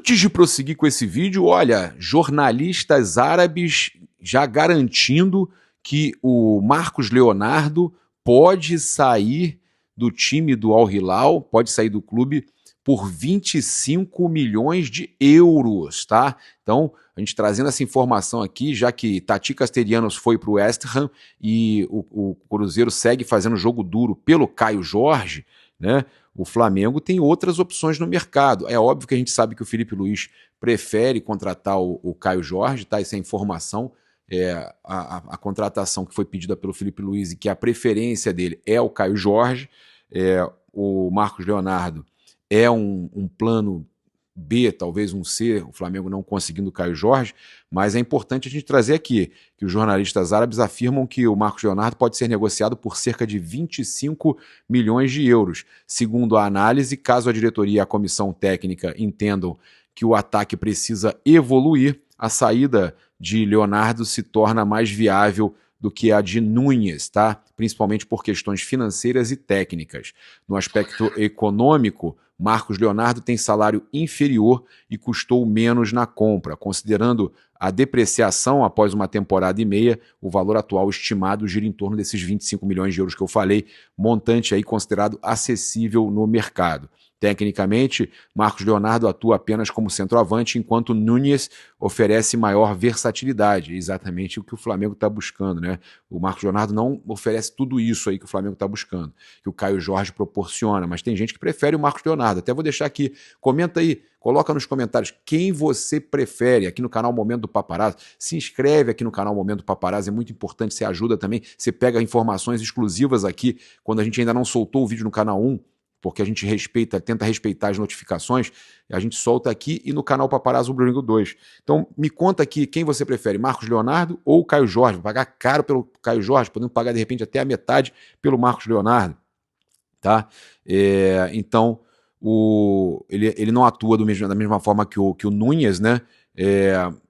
Antes de prosseguir com esse vídeo, olha, jornalistas árabes já garantindo que o Marcos Leonardo pode sair do time do Al Hilal, pode sair do clube por 25 milhões de euros, tá? Então, a gente trazendo essa informação aqui, já que Tati Castellanos foi para o West Ham e o Cruzeiro segue fazendo jogo duro pelo Caio Jorge, né? O Flamengo tem outras opções no mercado. É óbvio que a gente sabe que o Felipe Luiz prefere contratar o Caio Jorge, tá? Essa é a informação. A contratação que foi pedida pelo Felipe Luiz e que a preferência dele é o Caio Jorge. O Marcos Leonardo é um plano B, talvez um C, o Flamengo não conseguindo o Caio Jorge, mas é importante a gente trazer aqui que os jornalistas árabes afirmam que o Marcos Leonardo pode ser negociado por cerca de 25 milhões de euros. Segundo a análise, caso a diretoria e a comissão técnica entendam que o ataque precisa evoluir, a saída de Leonardo se torna mais viável do que a de Núñez, tá? Principalmente por questões financeiras e técnicas. No aspecto econômico, Marcos Leonardo tem salário inferior e custou menos na compra. Considerando a depreciação após uma temporada e meia, o valor atual estimado gira em torno desses 25 milhões de euros que eu falei, montante aí considerado acessível no mercado. Tecnicamente, Marcos Leonardo atua apenas como centroavante, enquanto Núñez oferece maior versatilidade, exatamente o que o Flamengo está buscando, né? O Marcos Leonardo não oferece tudo isso aí que o Flamengo está buscando, que o Caio Jorge proporciona, mas tem gente que prefere o Marcos Leonardo. Até vou deixar aqui, comenta aí, coloca nos comentários quem você prefere aqui no canal Momento do Paparazzo. Se inscreve aqui no canal Momento do Paparazzo, é muito importante, você ajuda também, você pega informações exclusivas aqui, quando a gente ainda não soltou o vídeo no canal 1, porque a gente tenta respeitar as notificações, a gente solta aqui e no canal Paparazzo Rubro-Negro 2. Então, me conta aqui quem você prefere, Marcos Leonardo ou Caio Jorge? Vou pagar caro pelo Caio Jorge, podemos pagar de repente até a metade pelo Marcos Leonardo, tá? Então, ele não atua da mesma forma que o Núñez, né?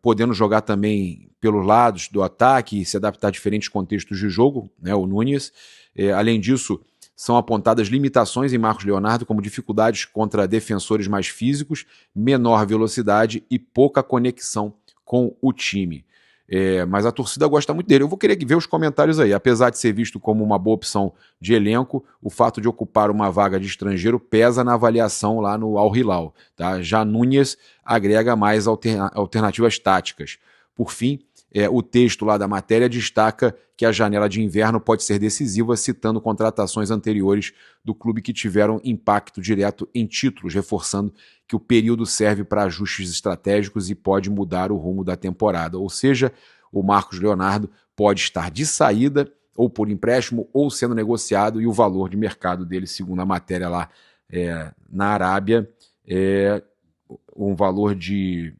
Podendo jogar também pelos lados do ataque e se adaptar a diferentes contextos de jogo, né? O Núñez. Além disso, são apontadas limitações em Marcos Leonardo, como dificuldades contra defensores mais físicos, menor velocidade e pouca conexão com o time. Mas a torcida gosta muito dele. Eu vou querer ver os comentários aí. Apesar de ser visto como uma boa opção de elenco, o fato de ocupar uma vaga de estrangeiro pesa na avaliação lá no Al Hilal, tá? Já Núñez agrega mais alternativas táticas. Por fim, o texto lá da matéria destaca que a janela de inverno pode ser decisiva, citando contratações anteriores do clube que tiveram impacto direto em títulos, reforçando que o período serve para ajustes estratégicos e pode mudar o rumo da temporada. Ou seja, o Marcos Leonardo pode estar de saída, ou por empréstimo, ou sendo negociado, e o valor de mercado dele, segundo a matéria lá na Arábia, é um valor de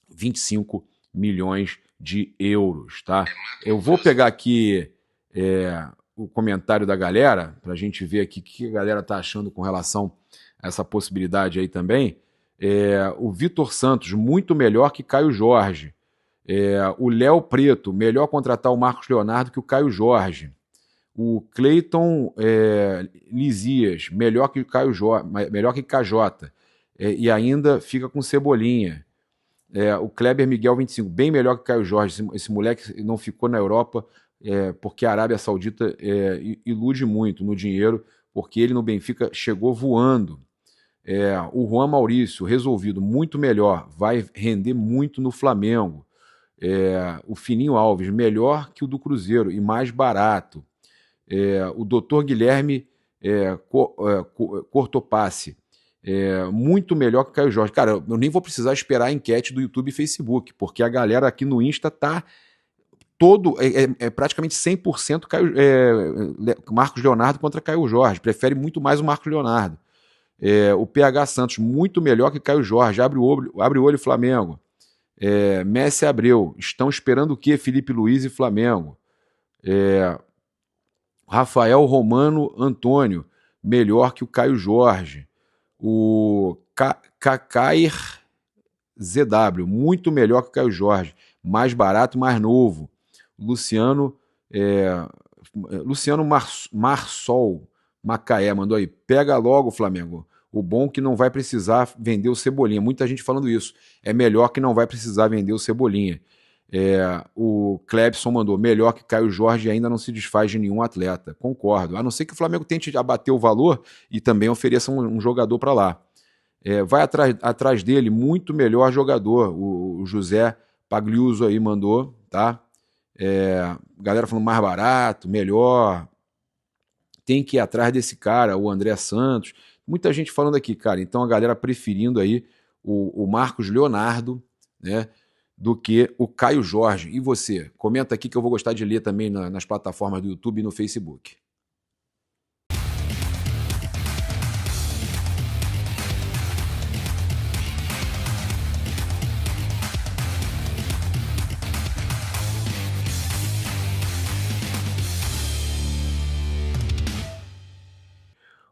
25 milhões de euros, tá? Eu vou pegar aqui o comentário da galera, para a gente ver aqui o que a galera tá achando com relação a essa possibilidade aí também. O Vitor Santos, muito melhor que Caio Jorge. O Léo Preto, melhor contratar o Marcos Leonardo que o Caio Jorge. O Cleiton Lisias, melhor que o Caio Jorge, melhor que KJ. E ainda fica com Cebolinha. O Kleber Miguel 25, bem melhor que o Caio Jorge. Esse moleque não ficou na Europa porque a Arábia Saudita ilude muito no dinheiro, porque ele no Benfica chegou voando. O Juan Maurício, resolvido, muito melhor, vai render muito no Flamengo. O Fininho Alves, melhor que o do Cruzeiro e mais barato. O Dr. Guilherme Cortopasse, muito melhor que o Caio Jorge. Cara, eu nem vou precisar esperar a enquete do YouTube e Facebook, porque a galera aqui no Insta tá praticamente 100% Marcos Leonardo contra Caio Jorge. Prefere muito mais o Marcos Leonardo. O PH Santos, muito melhor que Caio Jorge. Abre o olho, Flamengo. Messi Abreu, estão esperando o quê? Felipe Luiz e Flamengo. Rafael Romano Antônio, melhor que o Caio Jorge. O Kakair ZW, muito melhor que o Caio Jorge, mais barato, mais novo. Luciano Marsol Macaé mandou aí, pega logo, Flamengo. O bom é que não vai precisar vender o Cebolinha. Muita gente falando isso. É melhor que não vai precisar vender o Cebolinha. O Clebson mandou, melhor que Caio Jorge ainda não se desfaz de nenhum atleta. Concordo. A não ser que o Flamengo tente abater o valor e também ofereça um jogador para lá. Vai atrás dele, muito melhor jogador. O José Pagliuso aí mandou, tá? Galera falando mais barato, melhor. Tem que ir atrás desse cara, o André Santos. Muita gente falando aqui, cara. Então a galera preferindo aí o Marcos Leonardo, né? Do que o Caio Jorge. E você? Comenta aqui que eu vou gostar de ler também nas plataformas do YouTube e no Facebook.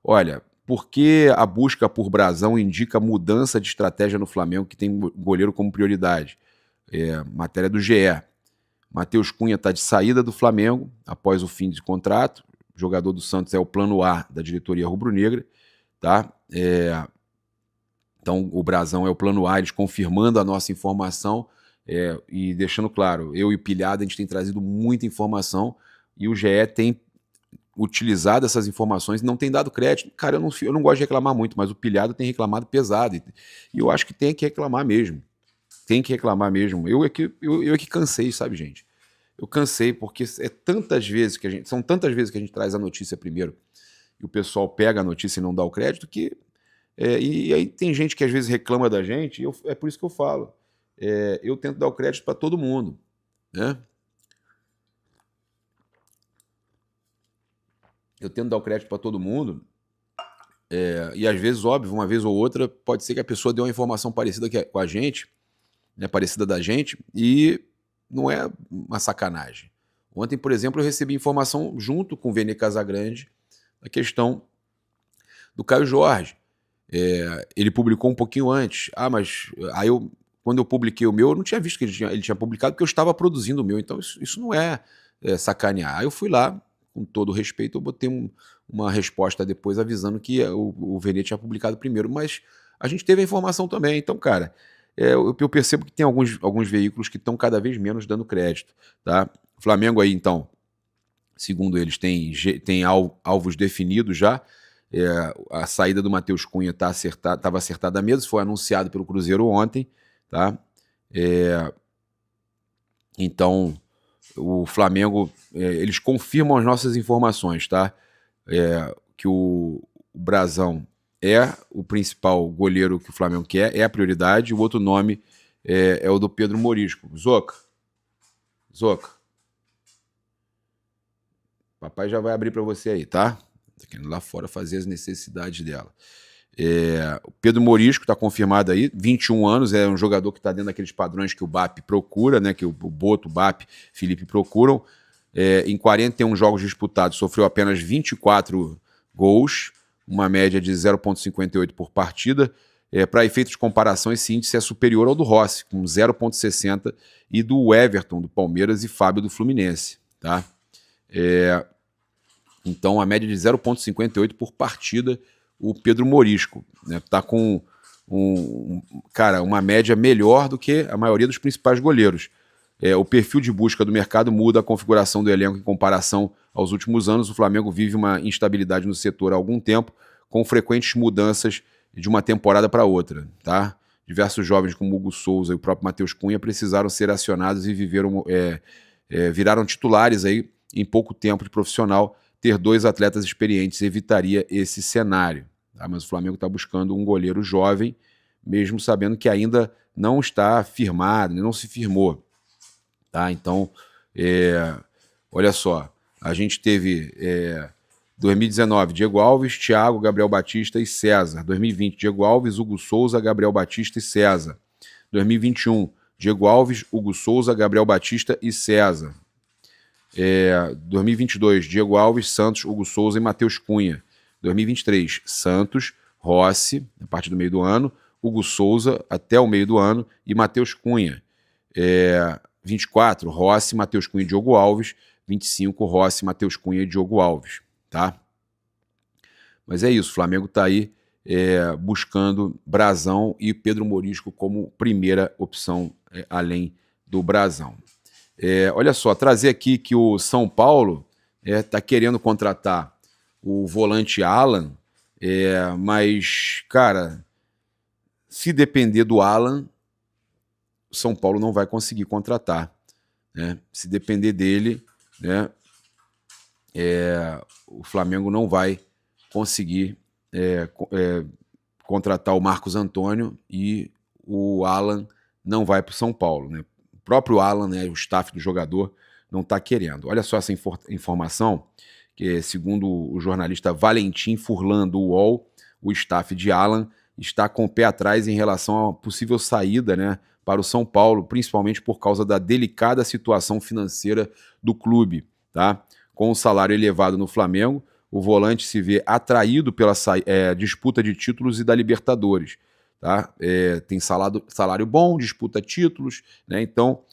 Olha, porque a busca por Brasão indica mudança de estratégia no Flamengo, que tem goleiro como prioridade. Matéria do GE. Matheus Cunha está de saída do Flamengo após o fim de contrato. O jogador do Santos é o plano A da diretoria rubro-negra. Tá? Então, o Brasão é o plano A, eles confirmando a nossa informação e deixando claro, eu e o Pilhado, a gente tem trazido muita informação e o GE tem utilizado essas informações e não tem dado crédito. Cara, eu não gosto de reclamar muito, mas o Pilhado tem reclamado pesado. E eu acho que tem que reclamar mesmo. Tem que reclamar mesmo. Eu é que cansei, sabe, gente? Eu cansei, porque são tantas vezes que a gente traz a notícia primeiro e o pessoal pega a notícia e não dá o crédito que... e aí tem gente que às vezes reclama da gente, e é por isso que eu falo. Eu tento dar o crédito para todo mundo, né? Eu tento dar o crédito para todo mundo, e às vezes, óbvio, uma vez ou outra, pode ser que a pessoa dê uma informação parecida com a gente, né, parecida da gente, e não é uma sacanagem. Ontem, por exemplo, eu recebi informação junto com o Vene Casagrande da questão do Caio Jorge. Ele publicou um pouquinho antes. Mas aí quando eu publiquei o meu, eu não tinha visto que ele tinha publicado, porque eu estava produzindo o meu. Então isso não é sacanear. Aí eu fui lá, com todo respeito, eu botei uma resposta depois avisando que o Vene tinha publicado primeiro. Mas a gente teve a informação também. Então, cara, eu percebo que tem alguns veículos que estão cada vez menos dando crédito. Tá? O Flamengo aí, então, segundo eles, tem alvos definidos já. A saída do Matheus Cunha estava acertada mesmo, foi anunciado pelo Cruzeiro ontem, tá? Então, o Flamengo, eles confirmam as nossas informações, tá? Que o Brasão é o principal goleiro que o Flamengo quer, é a prioridade, o outro nome é o do Pedro Morisco. Zoca, papai já vai abrir para você aí, tá? Tá querendo lá fora fazer as necessidades dela. O Pedro Morisco está confirmado aí, 21 anos, é um jogador que está dentro daqueles padrões que o BAP procura, né, que o Boto, o BAP, Felipe procuram. Em 41 jogos disputados, sofreu apenas 24 gols, uma média de 0,58 por partida. Para efeitos de comparação, esse índice é superior ao do Rossi, com 0,60, e do Everton, do Palmeiras, e Fábio, do Fluminense. Tá? Então, a média de 0,58 por partida, o Pedro Morisco. Está com uma média melhor do que a maioria dos principais goleiros. O perfil de busca do mercado muda a configuração do elenco em comparação aos últimos anos. O Flamengo vive uma instabilidade no setor há algum tempo, com frequentes mudanças de uma temporada para outra. Tá? Diversos jovens como Hugo Souza e o próprio Matheus Cunha precisaram ser acionados e viraram titulares aí em pouco tempo de profissional. Ter dois atletas experientes evitaria esse cenário. Tá? Mas o Flamengo está buscando um goleiro jovem, mesmo sabendo que ainda não está firmado, não se firmou. Tá? Então, olha só, a gente teve 2019, Diego Alves, Thiago, Gabriel Batista e César. 2020, Diego Alves, Hugo Souza, Gabriel Batista e César. 2021, Diego Alves, Hugo Souza, Gabriel Batista e César. 2022, Diego Alves, Santos, Hugo Souza e Matheus Cunha. 2023, Santos, Rossi, a partir do meio do ano, Hugo Souza até o meio do ano e Matheus Cunha. 24, Rossi, Matheus Cunha e Diogo Alves. 25, Rossi, Matheus Cunha e Diogo Alves. Tá? Mas é isso, o Flamengo está aí buscando Brazão e Pedro Morisco como primeira opção, além do Brazão. Olha só, trazer aqui que o São Paulo está querendo contratar o volante Alan, mas, cara, se depender do Alan, o São Paulo não vai conseguir contratar, né? Se depender dele, né, o Flamengo não vai conseguir contratar o Marcos Antônio e o Alan não vai para o São Paulo, né? O próprio Alan, né, o staff do jogador, não está querendo. Olha só essa informação, que segundo o jornalista Valentim Furlan do UOL, o staff de Alan está com o pé atrás em relação à possível saída, né, para o São Paulo, principalmente por causa da delicada situação financeira do clube, tá? Com o salário elevado no Flamengo, o volante se vê atraído pela disputa de títulos e da Libertadores. Tá? Tem salário bom, disputa títulos, né? Então,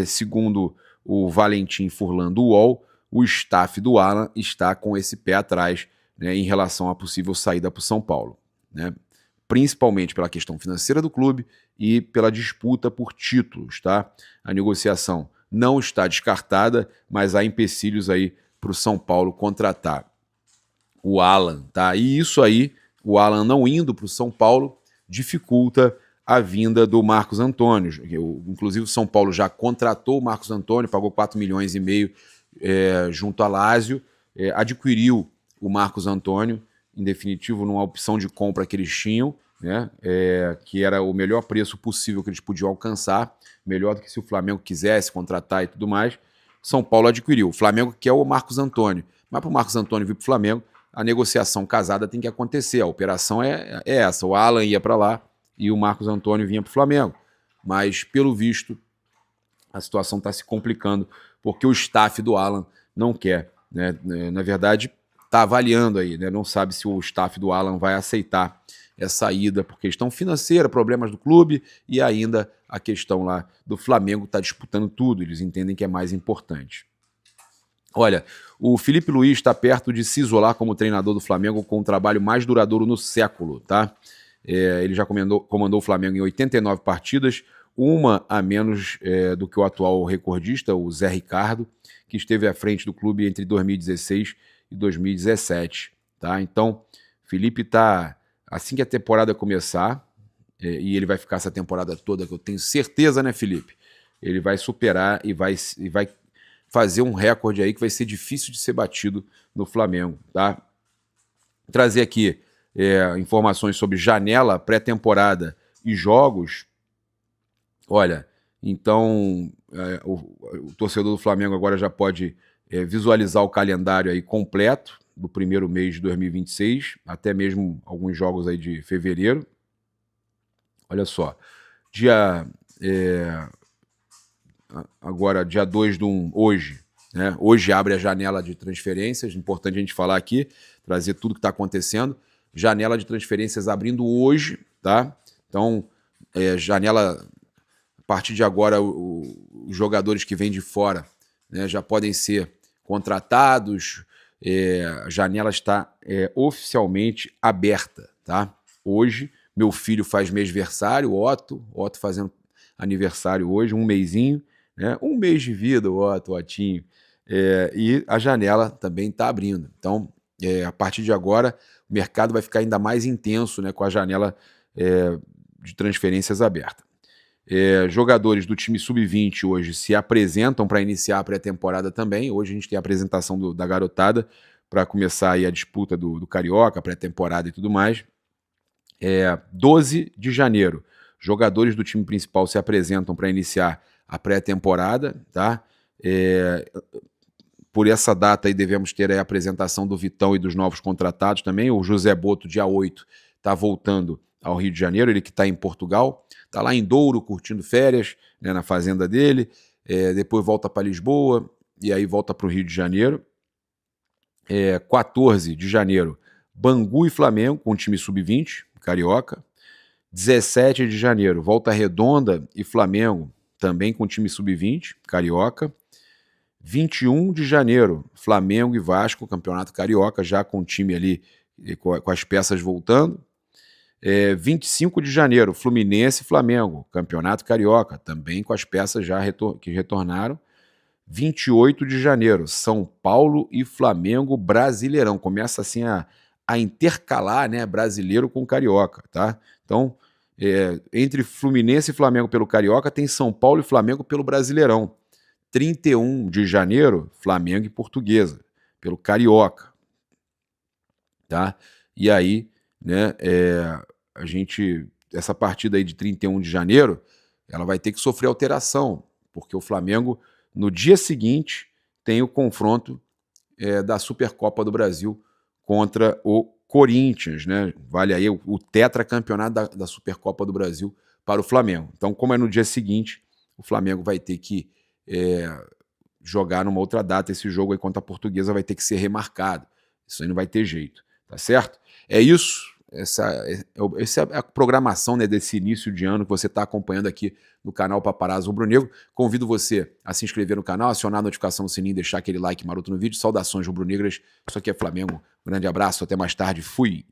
segundo o Valentim Furlan do UOL, o staff do Alan está com esse pé atrás, né, em relação à possível saída para o São Paulo, né? Principalmente pela questão financeira do clube e pela disputa por títulos. Tá? A negociação não está descartada, mas há empecilhos aí para o São Paulo contratar o Alan. Tá? E isso aí, o Alan não indo para o São Paulo, dificulta a vinda do Marcos Antônio. Inclusive o São Paulo já contratou o Marcos Antônio, pagou 4,5 milhões junto a Lazio, adquiriu o Marcos Antônio, em definitivo numa opção de compra que eles tinham, né, que era o melhor preço possível que eles podiam alcançar, melhor do que se o Flamengo quisesse contratar e tudo mais. São Paulo adquiriu. O Flamengo quer o Marcos Antônio, mas para o Marcos Antônio vir para o Flamengo, a negociação casada tem que acontecer. A operação é essa. O Alan ia para lá e o Marcos Antônio vinha para o Flamengo. Mas, pelo visto, a situação está se complicando porque o staff do Alan não quer, né? Na verdade, está avaliando aí, né? Não sabe se o staff do Alan vai aceitar essa ida por questão financeira, problemas do clube e ainda a questão lá do Flamengo está disputando tudo. Eles entendem que é mais importante. Olha, o Felipe Luiz está perto de se isolar como treinador do Flamengo com o trabalho mais duradouro no século, tá? Ele já comandou o Flamengo em 89 partidas, uma a menos do que o atual recordista, o Zé Ricardo, que esteve à frente do clube entre 2016 e 2017, tá? Então, Felipe está, assim que a temporada começar, e ele vai ficar essa temporada toda, que eu tenho certeza, né, Felipe? Ele vai superar e vai fazer um recorde aí que vai ser difícil de ser batido no Flamengo, tá? Trazer aqui informações sobre janela, pré-temporada e jogos. Olha, então o torcedor do Flamengo agora já pode visualizar o calendário aí completo do primeiro mês de 2026, até mesmo alguns jogos aí de fevereiro. Olha só, agora, dia 2/1, hoje, né? Hoje abre a janela de transferências, importante a gente falar aqui, trazer tudo que está acontecendo. Janela de transferências abrindo hoje, tá? Então, janela, a partir de agora, os jogadores que vêm de fora, né, já podem ser contratados. A janela está oficialmente aberta, tá? Hoje, meu filho faz mêsversário, Otto fazendo aniversário hoje, um mesinho, né? Um mês de vida, o Otinho. E a janela também está abrindo. Então, a partir de agora, o mercado vai ficar ainda mais intenso, né, com a janela de transferências aberta. Jogadores do time sub-20 hoje se apresentam para iniciar a pré-temporada também. Hoje a gente tem a apresentação da garotada para começar aí a disputa do Carioca, pré-temporada e tudo mais. 12 de janeiro, jogadores do time principal se apresentam para iniciar a pré-temporada, tá? Por essa data aí devemos ter a apresentação do Vitão e dos novos contratados também. O José Boto, dia 8, está voltando ao Rio de Janeiro, ele que está em Portugal, está lá em Douro curtindo férias, né, na fazenda dele, depois volta para Lisboa e aí volta para o Rio de Janeiro. 14 de janeiro, Bangu e Flamengo com o time sub-20, Carioca. 17 de janeiro, Volta Redonda e Flamengo, também com o time sub-20, Carioca. 21 de janeiro, Flamengo e Vasco, Campeonato Carioca, já com o time ali, com as peças voltando. 25 de janeiro, Fluminense e Flamengo, Campeonato Carioca, também com as peças já que retornaram. 28 de janeiro, São Paulo e Flamengo, Brasileirão. Começa assim a intercalar, né, brasileiro com carioca, tá? Então, entre Fluminense e Flamengo pelo Carioca, tem São Paulo e Flamengo pelo Brasileirão. 31 de janeiro, Flamengo e Portuguesa, pelo Carioca. Tá? E aí, né, essa partida aí de 31 de janeiro, ela vai ter que sofrer alteração, porque o Flamengo, no dia seguinte, tem o confronto da Supercopa do Brasil contra o Corinthians, né? Vale aí o tetracampeonato da Supercopa do Brasil para o Flamengo. Então, como é no dia seguinte, o Flamengo vai ter que jogar numa outra data. Esse jogo aí contra a Portuguesa vai ter que ser remarcado. Isso aí não vai ter jeito, tá certo? É isso. Essa é a programação, né, desse início de ano que você está acompanhando aqui no canal Paparazzo Rubro-Negro. Convido você a se inscrever no canal, acionar a notificação no sininho, deixar aquele like maroto no vídeo. Saudações rubro-negras. Isso aqui é Flamengo. Um grande abraço, até mais tarde. Fui!